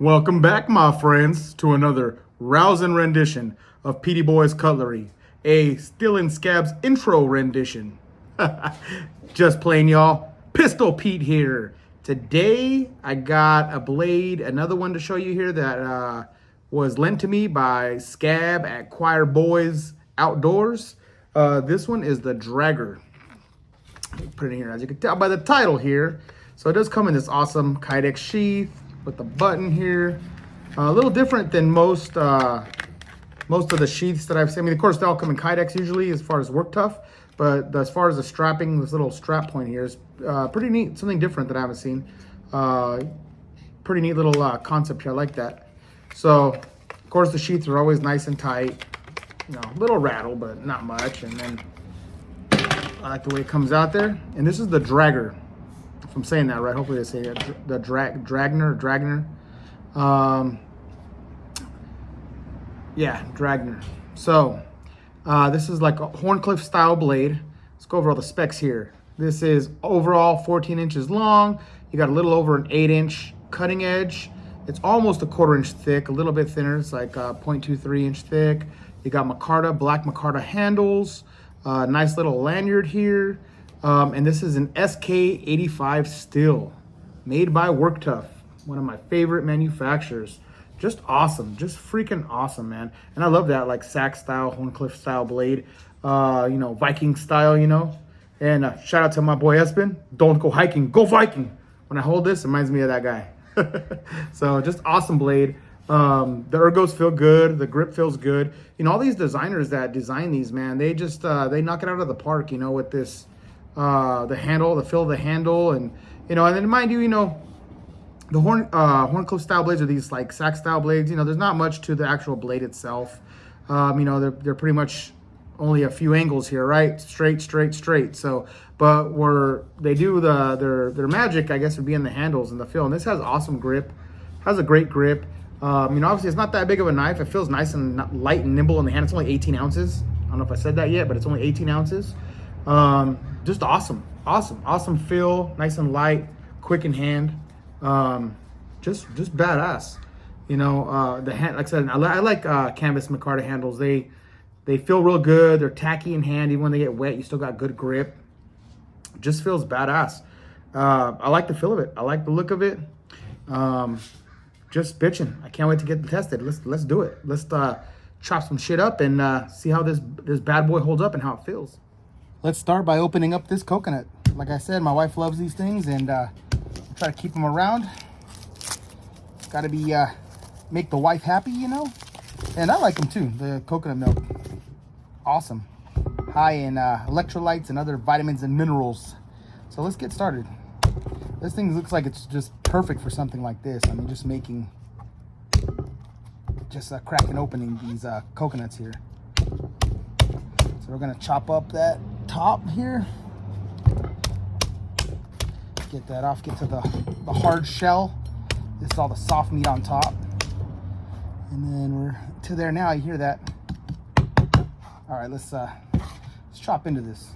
Welcome back, my friends, to another rousing rendition of Petey Boy's Cutlery, a Still in Scabs intro rendition. Just playing, y'all. Pistol Pete here. Today, I got a blade, another one to show you here that was lent to me by Scab at Choir Boys Outdoors. This one is the Drengr. Put it in here, as you can tell by the title here. So it does come in this awesome Kydex sheath with the button here. A little different than most of the sheaths that I've seen. I mean, of course, they all come in Kydex usually as far as work tough, but as far as the strapping, this little strap point here is pretty neat. Something different that I haven't seen. Pretty neat little concept here. I like that. So, of course, the sheaths are always nice and tight. You know, a little rattle, but not much. And then I like the way it comes out there. And this is the Drengr. If I'm saying that right, hopefully I say it. The Drengr. Yeah, Drengr. So, this is like a Horncliffe style blade. Let's go over all the specs here. This is overall 14 inches long. You got a little over an 8-inch cutting edge. It's almost a 1/4 inch thick, a little bit thinner. It's like 0.23 inch thick. You got micarta, black micarta handles. Nice little lanyard here. And this is an SK85 steel, made by Work Tuff, one of my favorite manufacturers. Just awesome, just freaking awesome, man. And I love that, like Seax style, Horncliffe style blade, you know, Viking style, you know. And shout out to my boy Espen. Don't go hiking, go Viking. When I hold this, it reminds me of that guy. So just awesome blade. The ergos feel good, the grip feels good. You know, all these designers that design these, man, they just they knock it out of the park, you know, with this the handle, the feel of the handle, and you know, and then mind you, you know, the Horncliffe style blades are these like Seax style blades. You know, there's not much to the actual blade itself. You know, they're pretty much only a few angles here, right? Straight. So, but where they do their magic, I guess, would be in the handles and the feel. And this has awesome grip, has a great grip. You know, obviously it's not that big of a knife. It feels nice and light and nimble in the hand. It's only 18 ounces. I don't know if I said that yet, but it's only 18 ounces. Just awesome feel, nice and light, quick in hand. Just badass. You know, the hand, like I said, I like canvas micarta handles. They feel real good. They're tacky in hand. Even when they get wet, you still got good grip. Just feels badass. I like the feel of it. I like the look of it. Just bitching. I can't wait to get it tested. Let's do it. Let's chop some shit up and see how this bad boy holds up and how it feels. Let's start by opening up this coconut. Like I said, my wife loves these things, and I try to keep them around. Got to be make the wife happy, you know. And I like them too. The coconut milk, awesome, high in electrolytes and other vitamins and minerals. So let's get started. This thing looks like it's just perfect for something like this. I mean, just cracking opening these coconuts here. So we're gonna chop up that top here. Get that off, get to the hard shell. This is all the soft meat on top. And then we're to there now, you hear that. All right, let's chop into this.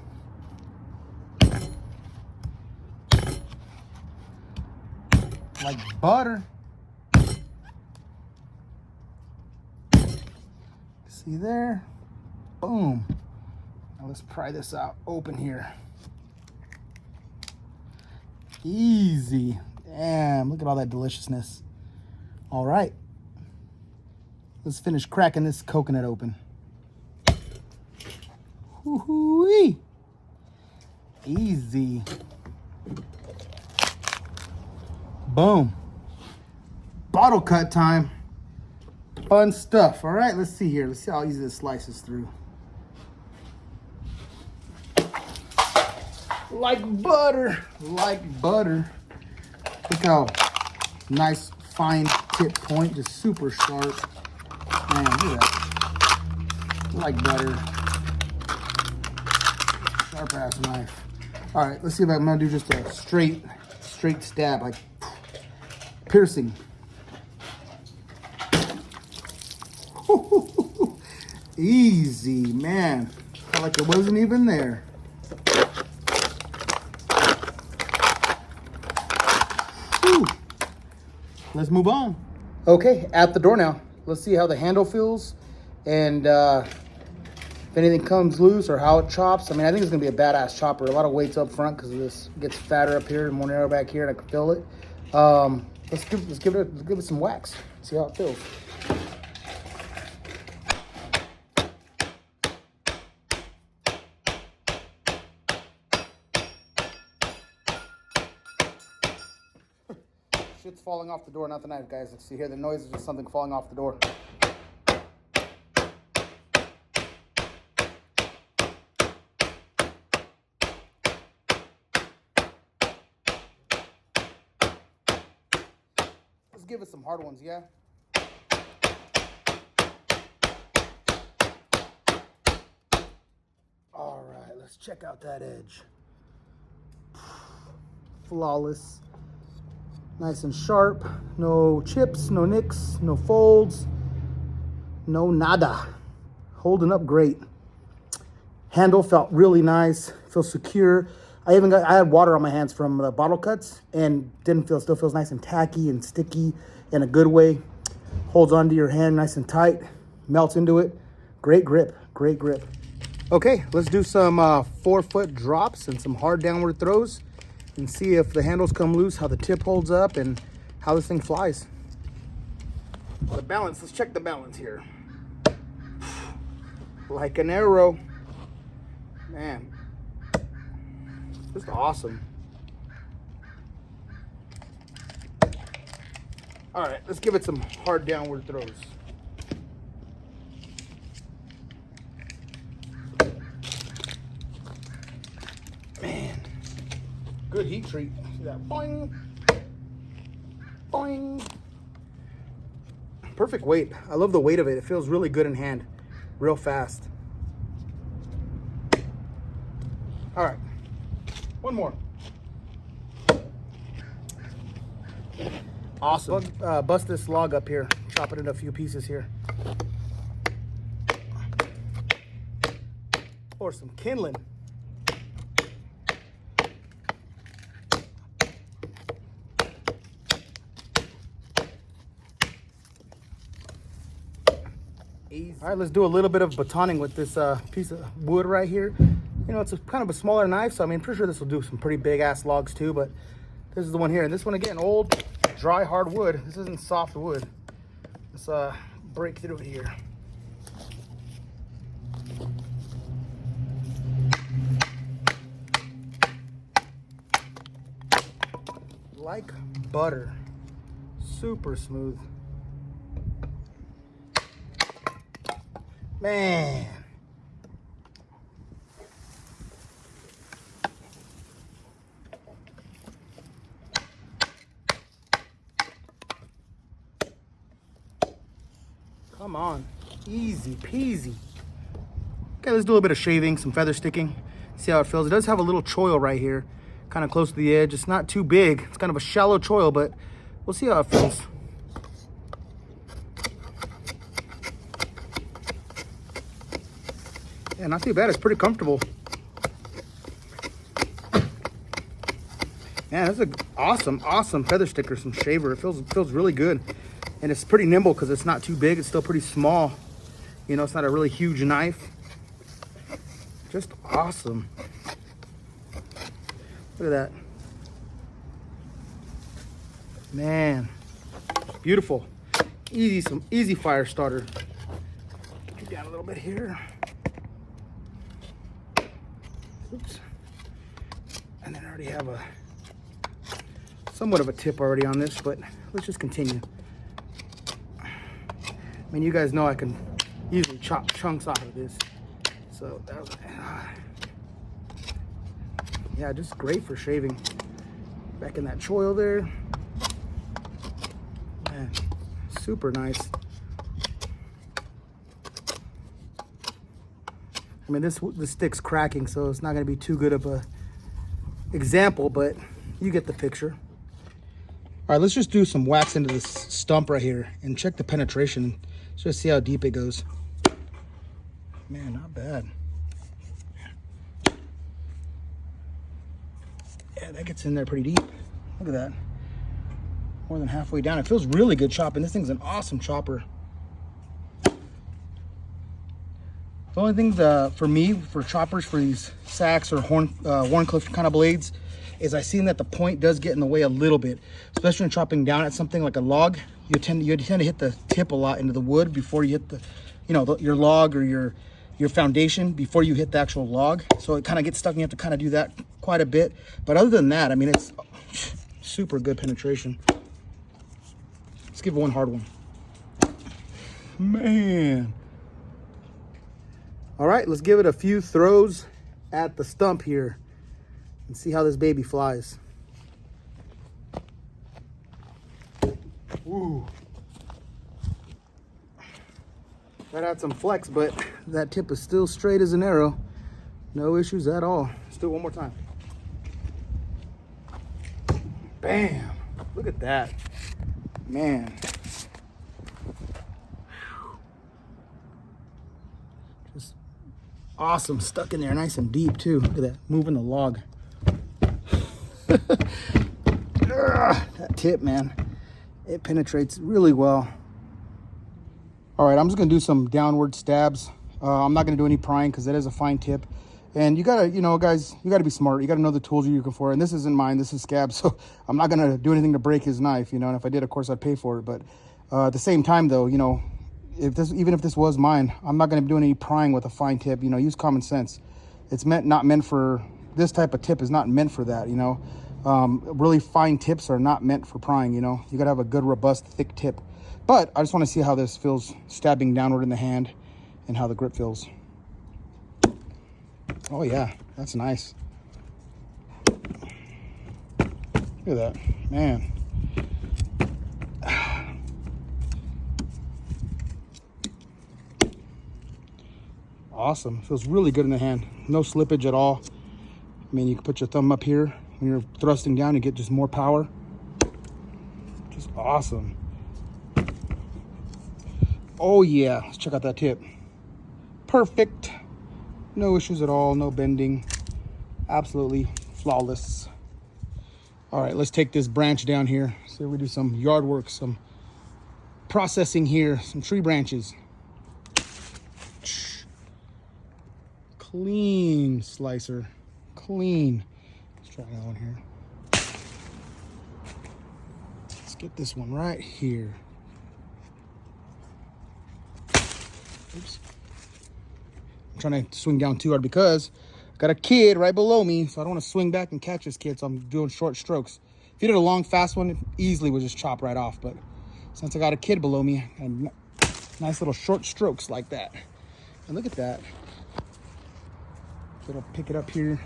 Like butter. See there? Boom. Now let's pry this out open here. Easy. Damn, look at all that deliciousness. All right. Let's finish cracking this coconut open. Woo-hoo-wee. Easy. Boom. Bottle cut time. Fun stuff. All right, let's see here. Let's see how easy this slices through. Like butter. Like butter. Look how nice, fine tip point. Just super sharp. Man, look at that. Like butter. Sharp ass knife. All right, let's see if I'm gonna do just a straight stab, like piercing. Easy, man. Felt like it wasn't even there. Whew. Let's move on. Okay, at the door now. Let's see how the handle feels and if anything comes loose or how it chops. I mean, I think it's gonna be a badass chopper. A lot of weights up front because this gets fatter up here and more narrow back here, and I can feel it. Let's give it some wax. See how it feels. Shit's falling off the door, not the knife, guys. If you hear the noise, it's just something falling off the door. Let's give it some hard ones, yeah? All right, let's check out that edge. Flawless. Nice and sharp. No chips, no nicks, no folds, no nada. Holding up great. Handle felt really nice. Feels secure. I had water on my hands from the bottle cuts and still feels nice and tacky and sticky in a good way. Holds onto your hand nice and tight. Melts into it. Great grip, great grip. Okay, let's do some 4-foot drops and some hard downward throws and see if the handles come loose, how the tip holds up, and how this thing flies. The balance, let's check the balance here. Like an arrow. Man, just awesome. All right, let's give it some hard downward throws. Man, good heat treat. See that? Boing, boing. Perfect weight. I love the weight of it. It feels really good in hand, real fast. All right, one more. Awesome. Bust this log up here. Chop it into a few pieces here. Or some kindling. Easy. All right, let's do a little bit of batoning with this piece of wood right here. You know, it's kind of a smaller knife, so I mean, pretty sure this will do some pretty big ass logs too, but this is the one here. And this one, again, old, dry, hard wood. This isn't soft wood. Let's break through it here. Like butter. Super smooth. Man. Come on, easy peasy. Okay, let's do a little bit of shaving, some feather sticking, see how it feels. It does have a little choil right here, kind of close to the edge. It's not too big. It's kind of a shallow choil, but we'll see how it feels. Yeah, not too bad. It's pretty comfortable. Yeah, that's an awesome feather sticker, some shaver. It feels really good. And it's pretty nimble because it's not too big. It's still pretty small. You know, it's not a really huge knife. Just awesome. Look at that. Man, beautiful. Easy fire starter. Get down a little bit here. Oops. And then I already have somewhat of a tip already on this, but let's just continue. I mean, you guys know I can easily chop chunks off of this. So that was, yeah, just great for shaving. Back in that choil there. Man, super nice. I mean, this stick's cracking, so it's not gonna be too good of a example, but you get the picture. All right, let's just do some wax into this stump right here and check the penetration. Let's just see how deep it goes. Man, not bad. Yeah, that gets in there pretty deep. Look at that. more than halfway down. It feels really good chopping. This thing's an awesome chopper. The only thing for me, for choppers, for these Seax or Wharncliffe kind of blades, is I seen that the point does get in the way a little bit, especially when chopping down at something like a log. You tend to hit the tip a lot into the wood before you hit the, your log or your foundation before you hit the actual log. So it kind of gets stuck and you have to kind of do that quite a bit. But other than that, I mean, it's super good penetration. Let's give it one hard one. Man. All right, let's give it a few throws at the stump here and see how this baby flies. Ooh. That had some flex, but that tip is still straight as an arrow. No issues at all. Let's do it one more time. Bam. Look at that. Man. Just awesome. Stuck in there nice and deep too. Look at that. Moving the log. That tip, man. It penetrates really well. All right, I'm just gonna do some downward stabs. I'm not gonna do any prying because that is a fine tip. And you gotta, guys, you gotta be smart. You gotta know the tools you're looking for. And this isn't mine, this is Scab's. So I'm not gonna do anything to break his knife, and if I did, of course, I'd pay for it. But at the same time though, even if this was mine, I'm not gonna be doing any prying with a fine tip. Use common sense. It's not meant for, this type of tip is not meant for that, Really fine tips are not meant for prying, You gotta have a good, robust, thick tip. But I just want to see how this feels stabbing downward in the hand and how the grip feels. Oh yeah, that's nice. Look at that, man. Awesome, feels really good in the hand. No slippage at all. I mean, you can put your thumb up here when you're thrusting down, you get just more power. Just awesome. Oh yeah, let's check out that tip. Perfect. No issues at all, no bending. Absolutely flawless. All right, let's take this branch down here. So we do some yard work, some processing here, some tree branches. Clean slicer, clean. Let's try that one here. Let's get this one right here. Oops. I'm trying to swing down too hard because I got a kid right below me, so I don't want to swing back and catch this kid, so I'm doing short strokes. If you did a long, fast one, it easily would just chop right off, but since I got a kid below me, I got nice little short strokes like that. And look at that. So I'll pick it up here.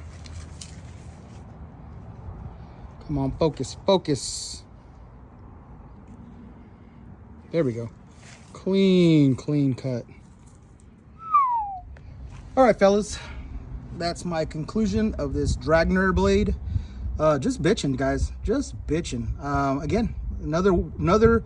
Come on, focus, focus. There we go. Clean, clean cut. All right, fellas, that's my conclusion of this Drengr blade. Just bitching, guys, just bitching. Again, another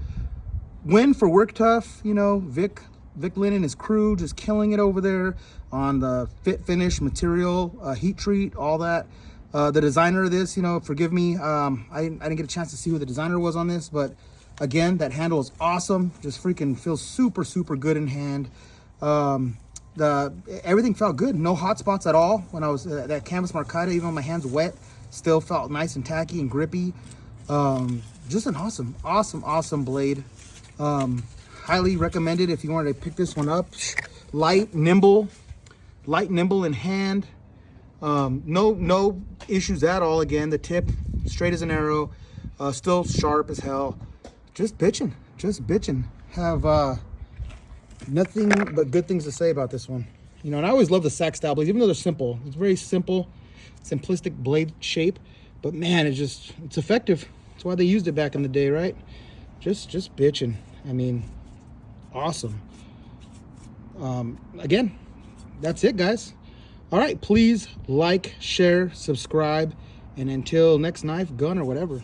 win for Work Tuff. Vic Lynn and his crew just killing it over there on the fit finish material, heat treat, all that. The designer of this, forgive me, I didn't get a chance to see who the designer was on this, but again, that handle is awesome. Just freaking feels super, super good in hand. Everything felt good. No hot spots at all. When I was that canvas marcata, even when my hands wet, still felt nice and tacky and grippy. Just an awesome blade. Highly recommended if you wanted to pick this one up. Light, nimble in hand. No issues at all. Again, the tip straight as an arrow, still sharp as hell. Just bitching. Have nothing but good things to say about this one. And I always love the Seax style blades, even though they're simple. It's very simple, simplistic blade shape, but man, it's effective. That's why they used it back in the day, right? Just bitching. I mean, awesome. Again, that's it, guys. All right, please like, share, subscribe, and until next knife, gun, or whatever.